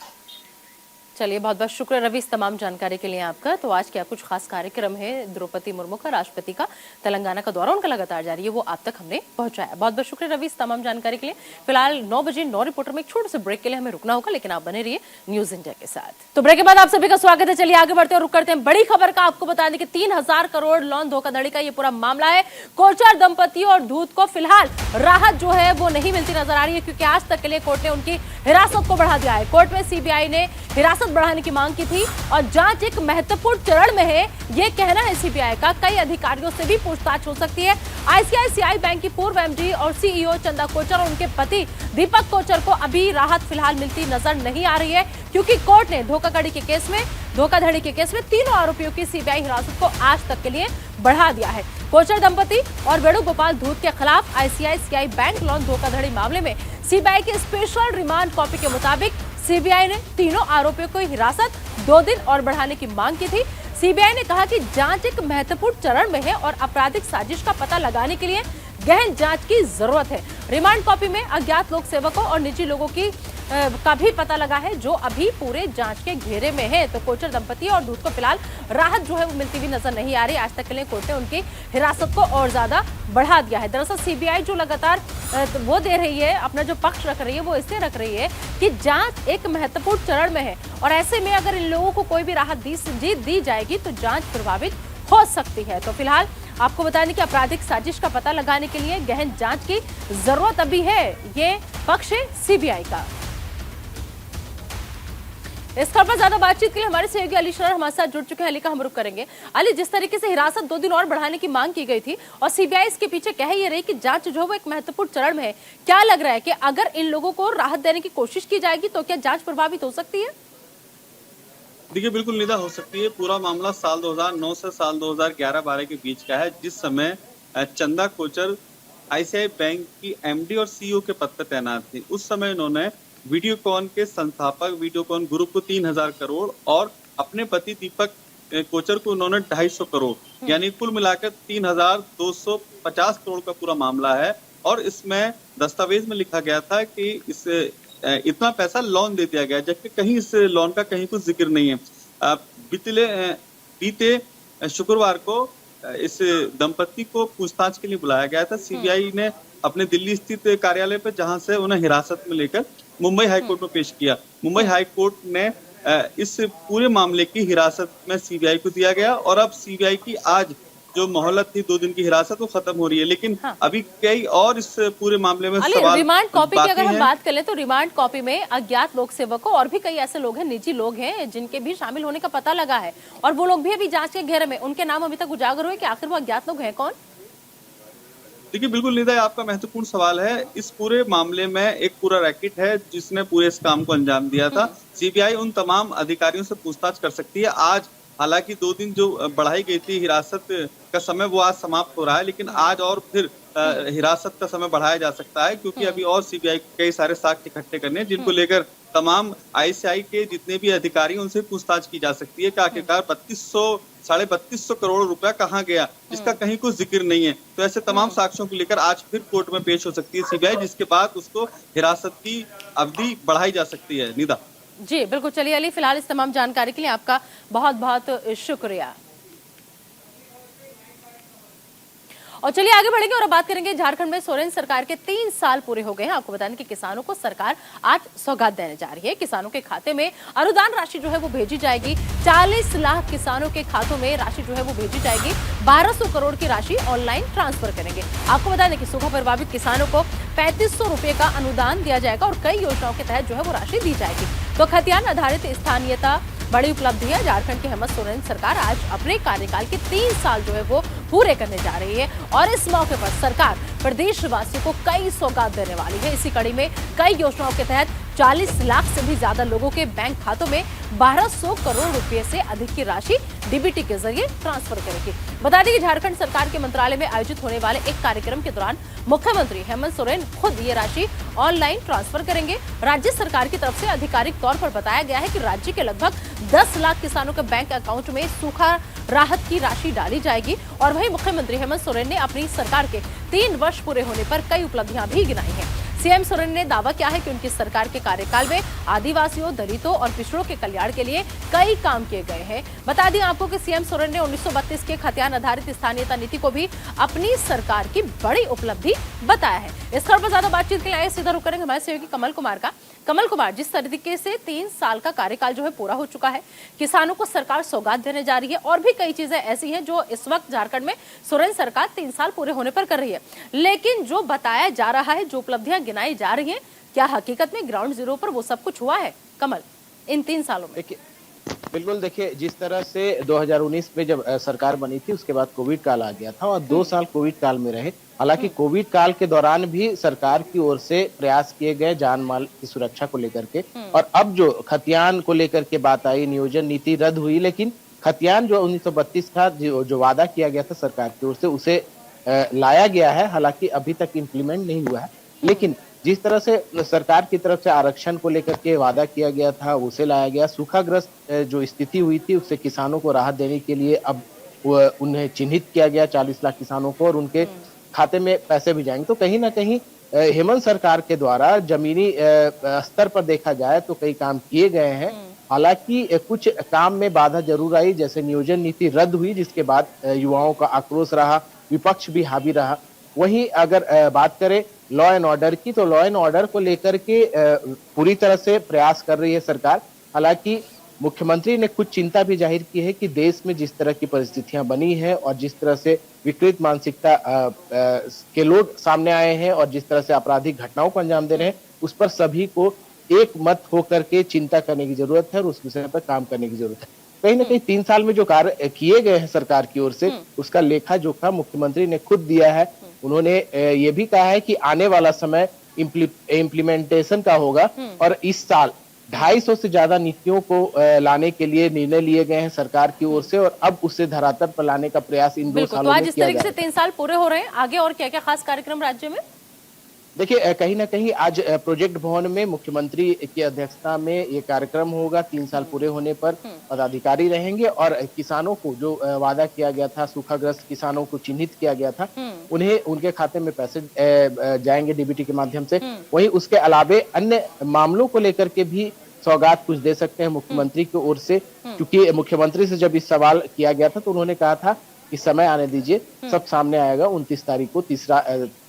चलिए, बहुत बहुत शुक्र रवि इस तमाम जानकारी के लिए आपका। तो आज क्या कुछ खास कार्यक्रम है द्रौपदी मुर्मू का, राष्ट्रपति का तेलंगाना का दौरा उनका लगातार जारी है, वो आप तक हमने पहुंचाया। बहुत बहुत शुक्र रवि इस तमाम जानकारी के लिए। फिलहाल 9 बजे 9 रिपोर्टर में एक छोटे से ब्रेक के लिए हमें रुकना होगा, लेकिन आप बने रहिए न्यूज इंडिया के साथ। तो ब्रेक के बाद आप सभी का स्वागत है। चलिए आगे बढ़ते हैं और रुक करते हैं बड़ी खबर का। आपको बता दें कि 3000 करोड़ लोन धोखाधड़ी का ये पूरा मामला है। कोचर दंपति और धूत को फिलहाल राहत जो है वो नहीं मिलती नजर आ रही है, क्योंकि आज तक के लिए कोर्ट ने उनकी हिरासत को बढ़ा दिया है। कोर्ट में सीबीआई ने हिरासत बढ़ाने की मांग की थी और जांच एक महत्वपूर्ण चरण में है, ये कहना है सीबीआई का। कई अधिकारियों से भी पूछताछ हो सकती है। आईसीआईसीआई बैंक की पूर्व एमडी और सीईओ चंदा कोचर और उनके पति दीपक कोचर को अभी राहत फिलहाल मिलती नजर नहीं आ रही है, क्योंकि कोर्ट ने धोखाधड़ी के केस में तीनों आरोपियों की सीबीआई हिरासत को आज तक के लिए बढ़ा दिया है। कोचर दंपति और वेणुगोपाल धूत के खिलाफ आईसीआईसीआई बैंक लोन धोखाधड़ी मामले में सीबीआई की स्पेशल रिमांड कॉपी के मुताबिक सीबीआई ने तीनों आरोपियों को हिरासत 2 दिन और बढ़ाने की मांग की थी। सीबीआई ने कहा कि जांच एक महत्वपूर्ण चरण में है और आपराधिक साजिश का पता लगाने के लिए गहन जांच की जरूरत है। रिमांड कॉपी में अज्ञात लोक सेवकों और निजी लोगों का भी पता लगा है, जो अभी पूरे जांच के घेरे में है। तो कोचर दंपति और धूत को फिलहाल राहत जो है वो मिलती हुई नजर नहीं आ रही। आज तक के लिए कोर्ट ने उनकी हिरासत को और ज्यादा बढ़ा दिया है। दरअसल सीबीआई जो लगातार वो दे रही है, अपना जो पक्ष रख रही है, वो इससे रख रही है कि जांच एक महत्वपूर्ण चरण में है और ऐसे में अगर इन लोगों को कोई भी राहत दी जाएगी तो जांच प्रभावित हो सकती है। तो फिलहाल आपको बता दें कि आपराधिक साजिश का पता लगाने के लिए गहन जांच की जरूरत अभी है, ये पक्ष है सीबीआई का। इस खबर पर ज्यादा बातचीत के लिए हमारे सहयोगी अली शरर हमारे साथ जुड़ चुके हैं। अली का हम रुख करेंगे। अली, जिस तरीके से हिरासत 2 दिन और बढ़ाने की मांग की गई थी और सीबीआई इसके पीछे कह ही रही कि जांच जो है वो एक महत्वपूर्ण चरण में है, क्या लग रहा है कि अगर इन लोगों को राहत देने की कोशिश की जाएगी तो क्या जांच प्रभावित हो सकती है? देखिए, बिल्कुल निदा हो सकती है। पूरा मामला साल 2009 से साल 2011-12 के बीच का है, जिस समय चंदा कोचर आईसीआई बैंक की एमडी और सीईओ के पद पर तैनात थी। उस समय इन्होंने वीडियोकॉन के संस्थापक वीडियोकॉन ग्रुप को 3000 करोड़ और अपने पति दीपक कोचर को उन्होंने 250 करोड़ यानी कुल मिलाकर 3,250 करोड़ का पूरा मामला है। और इसमें दस्तावेज में लिखा गया था कि इस इतना पैसा लोन दे दिया गया, जबकि कहीं इस लोन का कहीं कुछ जिक्र नहीं है। बीते शुक्रवार को इस दंपति को पूछताछ के लिए बुलाया गया था। सीबीआई ने अपने दिल्ली स्थित कार्यालय पर, जहां से उन्हें हिरासत में लेकर मुंबई हाईकोर्ट में पेश किया। मुंबई हाईकोर्ट ने इस पूरे मामले की हिरासत में सीबीआई को दिया गया और अब सीबीआई की आज जो मोहलत थी 2 दिन की हिरासत, वो खत्म हो रही है। लेकिन हाँ। अभी कई और इस पूरे मामले में सवाल रिमांड कॉपी की अगर हम हैं। बात करें तो रिमांड कॉपी में अज्ञात लोक सेवकों और भी कई ऐसे लोग हैं, निजी लोग हैं, जिनके भी शामिल होने का पता लगा है और वो लोग भी अभी जांच के घेरे में, उनके नाम अभी तक उजागर हुए कि आखिर वो अज्ञात लोग हैं कौन? देखिए, बिल्कुल निदा, आपका महत्वपूर्ण सवाल है। इस पूरे मामले में एक पूरा रैकेट है जिसने पूरे इस काम को अंजाम दिया था। सीबीआई उन तमाम अधिकारियों से पूछताछ कर सकती है। आज हालांकि 2 दिन जो बढ़ाई गई थी हिरासत का समय, वो आज समाप्त हो रहा है, लेकिन आज और फिर हिरासत का समय बढ़ाया जा सकता है, क्योंकि अभी और सीबीआई के कई सारे साक्ष्य इकट्ठे करने हैं, जिनको लेकर तमाम आईसीआई के जितने भी अधिकारी उनसे पूछताछ की जा सकती है कि आखिरकार 3200 करोड़ रुपया कहाँ गया, जिसका कहीं कुछ जिक्र नहीं है। तो ऐसे तमाम साक्ष्यों को लेकर आज फिर कोर्ट में पेश हो सकती है सीबीआई, जिसके बाद उसको हिरासत की अवधि बढ़ाई जा सकती है। निदा जी बिल्कुल। चलिए अली, फिलहाल इस तमाम जानकारी के लिए आपका बहुत बहुत शुक्रिया। और चलिए आगे बढ़ेंगे और अब बात करेंगे झारखंड में सोरेन सरकार के 3 साल पूरे हो गए हैं। आपको बता दें कि किसानों को सरकार आज सौगात देने जा रही है। किसानों के खाते में अनुदान राशि जो है वो भेजी जाएगी। 40 लाख किसानों के खातों में राशि जो है वो भेजी जाएगी। 1200 करोड़ की राशि ऑनलाइन ट्रांसफर करेंगे। आपको बता दें कि सूखा प्रभावित किसानों को 3500 रुपए का अनुदान दिया जाएगा और कई योजनाओं के तहत जो है वो राशि दी जाएगी। तो खतियान आधारित स्थानीयता बड़ी उपलब्धि है। झारखंड की हेमंत सोरेन सरकार आज अपने कार्यकाल के 3 साल जो है वो पूरे करने जा रही है और इस मौके पर सरकार प्रदेशवासियों को कई सौगात देने वाली है। इसी कड़ी में कई योजनाओं के तहत 40 लाख से भी ज्यादा लोगों के बैंक खातों में 1200 करोड़ रुपए से अधिक की राशि डीबीटी के जरिए ट्रांसफर करेगी। बता दें कि झारखंड सरकार के मंत्रालय में आयोजित होने वाले एक कार्यक्रम के दौरान मुख्यमंत्री हेमंत सोरेन खुद ये राशि ऑनलाइन ट्रांसफर करेंगे। राज्य सरकार की तरफ से आधिकारिक तौर पर बताया गया है कि राज्य के लगभग 10 लाख किसानों के बैंक अकाउंट में सूखा राहत की राशि डाली जाएगी। और वहीं मुख्यमंत्री हेमंत सोरेन ने अपनी सरकार के 3 वर्ष पूरे होने पर कई उपलब्धियां भी गिनाई हैं। सीएम सोरेन ने दावा किया है कि उनकी सरकार के कार्यकाल में आदिवासियों, दलितों और पिछड़ों के कल्याण के लिए कई काम किए गए हैं। बता दें आपको कि सीएम सोरेन ने 1932 के खतियान आधारित स्थानीयता नीति को भी अपनी सरकार की बड़ी उपलब्धि बताया है। इस खबर पर ज्यादा बातचीत के लिए सीधा रुख करेंगे हमारे सहयोगी कमल कुमार का। कमल कुमार, जिस तरीके से 3 साल का कार्यकाल जो है पूरा हो चुका है, किसानों को सरकार सौगात देने जा रही है और भी कई चीजें ऐसी हैं जो इस वक्त झारखंड में सोरेन सरकार 3 साल पूरे होने पर कर रही है, लेकिन जो बताया जा रहा है, जो उपलब्धियां गिनाई जा रही हैं, क्या हकीकत में ग्राउंड जीरो पर वो सब कुछ हुआ है कमल इन 3 सालों में? बिल्कुल, देखिए, जिस तरह से 2019 में जब सरकार बनी थी उसके बाद कोविड काल आ गया था और 2 साल कोविड काल में रहे। हालांकि कोविड काल के दौरान भी सरकार की ओर से प्रयास किए गए जान माल की सुरक्षा को लेकर के, और अब जो खतियान को लेकर के बात आई, नियोजन नीति रद्द हुई, लेकिन खतियान जो 1932 का जो वादा किया गया था सरकार की ओर से, उसे लाया गया है। हालांकि अभी तक इम्प्लीमेंट नहीं हुआ है, लेकिन जिस तरह से सरकार की तरफ से आरक्षण को लेकर के वादा किया गया था उसे लाया गया। सूखाग्रस्त जो स्थिति हुई थी उससे किसानों को राहत देने के लिए अब उन्हें चिन्हित किया गया 40 लाख किसानों को और उनके खाते में पैसे भी जाएंगे। तो कहीं ना कहीं हेमंत सरकार के द्वारा जमीनी स्तर पर देखा जाए तो कई काम किए गए हैं। हालांकि कुछ काम में बाधा जरूर आई, जैसे नियोजन नीति रद्द हुई जिसके बाद युवाओं का आक्रोश रहा, विपक्ष भी हावी रहा। वहीं अगर बात करें लॉ एंड ऑर्डर की, तो लॉ एंड ऑर्डर को लेकर के पूरी तरह से प्रयास कर रही है सरकार। हालांकि मुख्यमंत्री ने कुछ चिंता भी जाहिर की है कि देश में जिस तरह की परिस्थितियां बनी है और जिस तरह से विकृत मानसिकता के लोग सामने आए हैं और जिस तरह से आपराधिक घटनाओं को अंजाम दे रहे हैं, उस पर सभी को एक मत होकर के चिंता करने की जरूरत है और उस विषय पर काम करने की जरूरत है। कहीं ना कहीं 3 साल में जो कार्य किए गए हैं सरकार की ओर से, उसका लेखा जोखा मुख्यमंत्री ने खुद दिया है। उन्होंने ये भी कहा है कि आने वाला समय इम्प्लीमेंटेशन का होगा और इस साल 250 से ज्यादा नीतियों को लाने के लिए निर्णय लिए गए हैं सरकार की ओर से और अब उसे धरातल पर लाने का प्रयास इन 2 सालों में किया जा रहा है। तो आज इस तरीके से 3 साल पूरे हो रहे हैं, आगे और क्या क्या खास कार्यक्रम राज्य में? देखिए कहीं ना कहीं आज प्रोजेक्ट भवन में मुख्यमंत्री की अध्यक्षता में ये कार्यक्रम होगा। 3 साल पूरे होने पर पदाधिकारी रहेंगे और किसानों को जो वादा किया गया था, सूखाग्रस्त किसानों को चिन्हित किया गया था, उन्हें उनके खाते में पैसे जाएंगे डीबीटी के माध्यम से। वहीं उसके अलावे अन्य मामलों को लेकर के भी सौगात कुछ दे सकते हैं मुख्यमंत्री की ओर से, क्योंकि मुख्यमंत्री से जब इस सवाल किया गया था तो उन्होंने कहा था कि समय आने दीजिए, सब सामने आएगा। 29 तारीख को तीसरा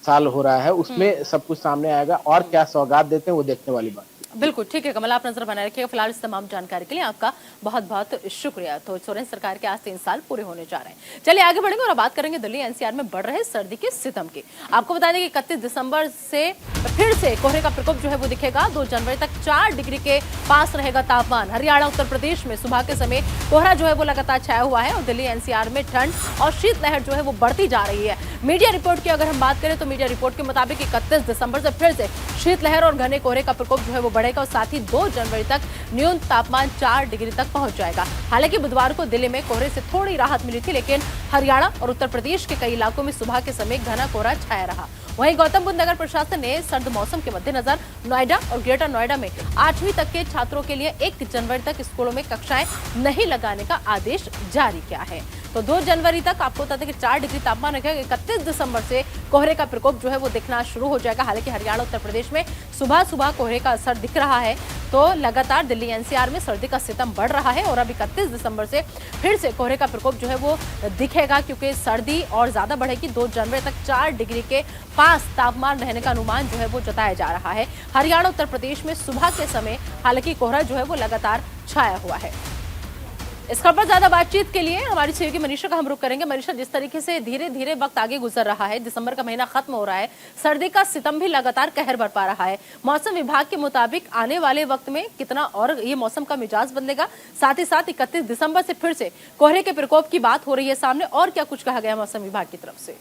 साल हो रहा है, उसमें सब कुछ सामने आएगा और क्या सौगात देते हैं वो देखने वाली बात। बिल्कुल ठीक है कमल, आप नजर बनाए रखिएगा। फिलहाल इस तमाम जानकारी के लिए आपका बहुत बहुत शुक्रिया। तो सोरेन सरकार के आज 3 साल पूरे होने जा रहे हैं। चलिए आगे बढ़ेंगे और बात करेंगे दिल्ली एनसीआर में बढ़ रहे सर्दी के सितम की। आपको बता दें कि 31 दिसंबर से फिर से कोहरे का प्रकोप जो है वो दिखेगा। 2 जनवरी तक 4 डिग्री के पास रहेगा तापमान। हरियाणा उत्तर प्रदेश में सुबह के समय कोहरा जो है वो लगातार छाया हुआ है और दिल्ली एनसीआर में ठंड और शीतलहर जो है वो बढ़ती जा रही है। मीडिया रिपोर्ट की अगर हम बात करें तो मीडिया रिपोर्ट के मुताबिक 31 दिसंबर से फिर से शीतलहर और घने कोहरे का प्रकोप जो है वो बढ़ेगा और साथ ही 2 जनवरी तक न्यूनतम तापमान 4 डिग्री तक पहुंच जाएगा। हालांकि बुधवार को दिल्ली में कोहरे से थोड़ी राहत मिली थी, लेकिन हरियाणा और उत्तर प्रदेश के कई इलाकों में सुबह के समय घना कोहरा छाया रहा। वहीं गौतम बुद्ध नगर प्रशासन ने सर्द मौसम के मद्देनजर नोएडा और ग्रेटर नोएडा में 8वीं तक के छात्रों के लिए 1 जनवरी तक स्कूलों में कक्षाएं नहीं लगाने का आदेश जारी किया है। तो 2 जनवरी तक आपको बता दें कि 4 डिग्री तापमान रहेगा। 31 दिसंबर से कोहरे का प्रकोप जो है वो दिखना शुरू हो जाएगा। हालांकि हरियाणा उत्तर प्रदेश में सुबह सुबह कोहरे का असर दिख रहा है, तो लगातार दिल्ली एनसीआर में सर्दी का सितम बढ़ रहा है और अब 31 दिसंबर से फिर से कोहरे का प्रकोप जो है वो दिखेगा, क्योंकि सर्दी और ज्यादा बढ़ेगी। 2 जनवरी तक 4 डिग्री के पास तापमान रहने का अनुमान जो है वो जताया जा रहा है। हरियाणा उत्तर प्रदेश में सुबह के समय हालांकि कोहरा जो है वो लगातार छाया हुआ है। इस खबर पर ज्यादा बातचीत के लिए हमारी सहयोगी मनीषा का हम रुख करेंगे। मनीषा, जिस तरीके से धीरे धीरे वक्त आगे गुजर रहा है, दिसंबर का महीना खत्म हो रहा है, सर्दी का सितम भी लगातार कहर बरपा रहा है। मौसम विभाग के मुताबिक आने वाले वक्त में कितना और ये मौसम का मिजाज बदलेगा, साथ ही साथ 31 दिसंबर से फिर से कोहरे के प्रकोप की बात हो रही है सामने, और क्या कुछ कहा गया मौसम विभाग की तरफ से?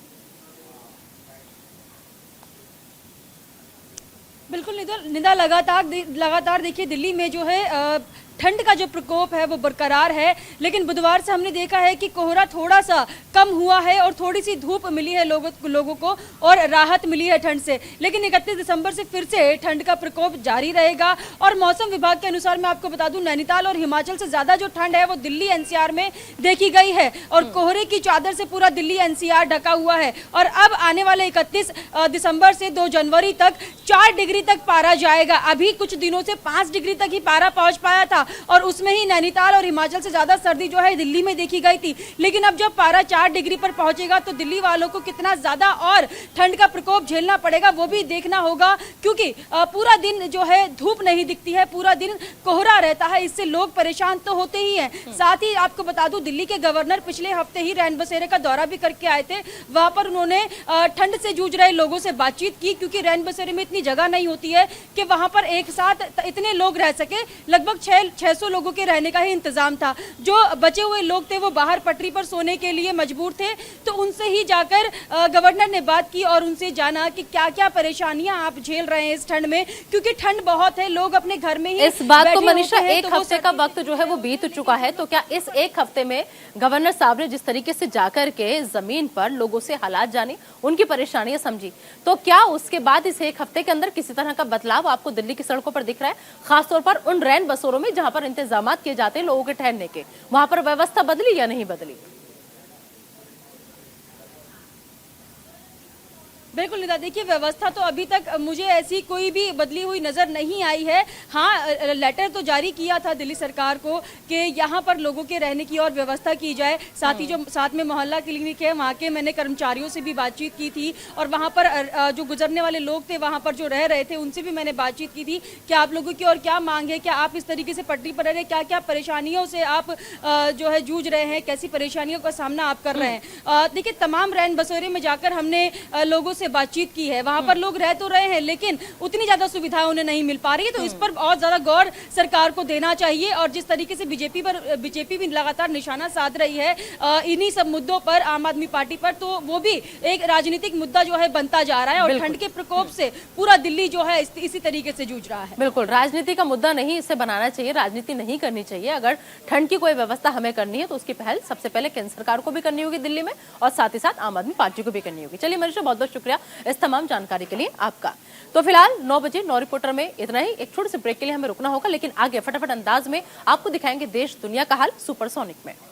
बिल्कुल निदा, लगातार देखिए दिल्ली में जो है ठंड का जो प्रकोप है वो बरकरार है, लेकिन बुधवार से हमने देखा है कि कोहरा थोड़ा सा कम हुआ है और थोड़ी सी धूप मिली है लोगों को और राहत मिली है ठंड से। लेकिन 31 दिसंबर से फिर से ठंड का प्रकोप जारी रहेगा और मौसम विभाग के अनुसार मैं आपको बता दूं, नैनीताल और हिमाचल से ज्यादा जो ठंड है वो दिल्ली एनसीआर में देखी गई है और कोहरे की चादर से पूरा दिल्ली एनसीआर ढका हुआ है। और अब आने वाले 31 दिसंबर से 2 जनवरी तक 4 डिग्री तक पारा जाएगा। अभी कुछ दिनों से 5 डिग्री तक ही पारा पहुंच पाया था और उसमें ही नैनीताल और हिमाचल से ज्यादा सर्दी जो है दिल्ली में देखी गई थी। लेकिन अब जब पारा 4 डिग्री पर पहुंचेगा तो दिल्ली वालों को कितना ज्यादा और ठंड का प्रकोप झेलना पड़ेगा वो भी देखना होगा, क्योंकि पूरा दिन जो है धूप नहीं दिखती है, पूरा दिन कोहरा रहता है। इससे लोग परेशान तो होते ही हैं। साथ ही आपको बता दूं, दिल्ली के गवर्नर पिछले हफ्ते ही रैन बसेरे का दौरा भी करके आए थे। वहां पर उन्होंने ठंड से जूझ रहे लोगों से बातचीत की, क्योंकि रैन बसेरे में इतनी जगह नहीं होती है कि वहां पर एक साथ इतने लोग रह सके। लगभग 600 लोगों के रहने का ही इंतजाम था। जो बचे हुए लोग थे वो बाहर पटरी पर सोने के लिए मजबूर थे, तो उनसे ही जाकर गवर्नर ने बात की और उनसे जाना कि क्या क्या परेशानियां आप झेल रहे हैं इस ठंड में, क्योंकि ठंड बहुत है, लोग अपने घर में ही इस बात को मनीषा, 1 हफ्ते का वक्त जो है वो बीत चुका है, तो क्या इस 1 हफ्ते में गवर्नर साहब ने जिस तरीके से जाकर के जमीन पर लोगों से हालात जाने, उनकी परेशानियां समझी, तो क्या उसके बाद इस 1 हफ्ते के अंदर किसी तरह का बदलाव आपको दिल्ली की सड़कों पर दिख रहा है? खासतौर पर उन रैन बसेरों में जहां पर इंतजाम किए जाते हैं लोगों के ठहरने के, वहां पर व्यवस्था बदली या नहीं बदली? बिल्कुल निदा, देखिए व्यवस्था तो अभी तक मुझे ऐसी कोई भी बदली हुई नजर नहीं आई है। हाँ, लेटर तो जारी किया था दिल्ली सरकार को कि यहाँ पर लोगों के रहने की और व्यवस्था की जाए। साथ ही जो साथ में मोहल्ला क्लिनिक है वहाँ के मैंने कर्मचारियों से भी बातचीत की थी और वहाँ पर जो गुजरने वाले लोग थे वहाँ पर जो रह रहे थे उनसे भी मैंने बातचीत की थी कि आप लोगों की और क्या मांग है, क्या आप इस तरीके से पटरी पर रह रहे, क्या क्या परेशानियों से आप जो है जूझ रहे हैं, कैसी परेशानियों का सामना आप कर रहे हैं। देखिए तमाम रैन बसेरे में जाकर हमने लोगों से बातचीत की है। वहां पर लोग रह तो रहे हैं लेकिन उतनी ज्यादा सुविधाएं उन्हें नहीं मिल पा रही है, तो इस पर और ज्यादा गौर सरकार को देना चाहिए। और जिस तरीके से बीजेपी भी लगातार निशाना साध रही है इन्हीं सब मुद्दों पर, आम आदमी पार्टी पर, तो वो भी एक राजनीतिक मुद्दा जो है बनता जा रहा है और ठंड के प्रकोप से पूरा दिल्ली जो है इसी तरीके से जूझ रहा है। बिल्कुल, राजनीति का मुद्दा नहीं इसे बनाना चाहिए, राजनीति नहीं करनी चाहिए। अगर ठंड की कोई व्यवस्था हमें करनी है तो उसकी पहल सबसे पहले केंद्र सरकार को भी करनी होगी दिल्ली में और साथ ही साथ आम आदमी पार्टी को भी करनी होगी। चलिए मनीषा, बहुत बहुत शुक्रिया। शुक्रिया इस तमाम जानकारी के लिए आपका। तो फिलहाल 9 बजे 9 रिपोर्टर में इतना ही। एक छोटे से ब्रेक के लिए हमें रुकना होगा, लेकिन आगे फटाफट अंदाज में आपको दिखाएंगे देश दुनिया का हाल सुपरसोनिक में।